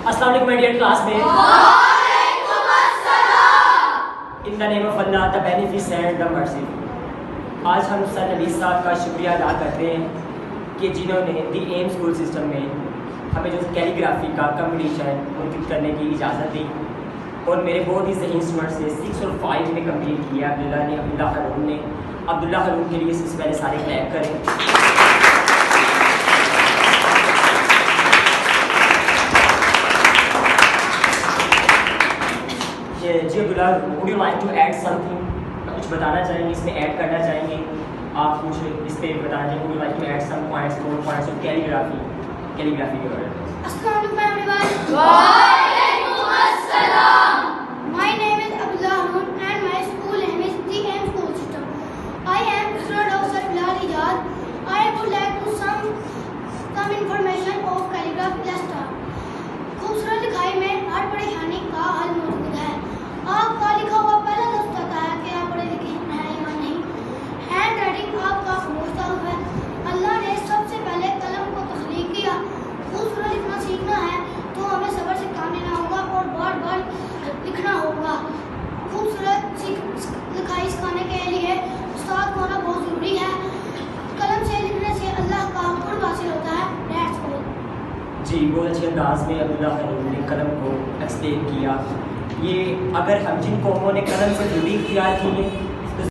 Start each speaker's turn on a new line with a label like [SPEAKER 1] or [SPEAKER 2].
[SPEAKER 1] السلام علیکم media class میں. In the name of Allah the beneficent the merciful. آج ہم سر نویس صاحب کا شکریہ ادا کرتے ہیں کہ جنہوں نے دی ایم اسکول سسٹم میں ہمیں جو کیلی گرافی کا کمپٹیشن منعقد کرنے کی اجازت دی اور میرے بہت ہی ذہین اسٹوڈنٹس نے 6 اور 5 میں کمپلیٹ کیا. عبداللہ حرون نے. عبداللہ حرون کے لیے سب سے پہلے سارے کلیپ کریں. جی Abdullah, would you like to add something? کچھ بتانا چاہیں گے, اس میں ایڈ کرنا چاہیں گے آپ کچھ اس پہ بتانا چاہیں گے؟ Would you like to add some points, more points of calligraphy کے بارے میں.
[SPEAKER 2] السلام علیکم ایوری ون. وعلیکم السلام. My name is Abdullah Harun and my school name is the M School System. I am student of Sir Bilal Ijaz. I would like to some information of calligraphy. Let's start. خوبصورت لکھائی میں ہر پریشانی کا حل موجود ہے. آپ کا لکھا ہوا پہلا لفظ بتاتا ہے کہ آپ پڑھے لکھے ہیں یا نہیں. ہینڈ رائٹنگ آپ کا خاموش تعارف ہے. اللہ نے سب سے پہلے قلم کو تخلیق کیا. خوبصورت لکھنا سیکھنا ہے تو ہمیں صبر سے کام لینا ہوگا اور بار بار لکھنا ہوگا. خوبصورت لکھائی سکھانے کے لیے استاد ہونا بہت ضروری ہے. قلم سے لکھنے سے اللہ کا قرب حاصل ہوتا ہے. That's all.
[SPEAKER 1] جی, بہت اچھے انداز میں عبداللہ حرون نے قلم کو ایکسپلین کیا. یہ اگر ہم جن قوموں نے قلم سے جڑی اختیار کی ہے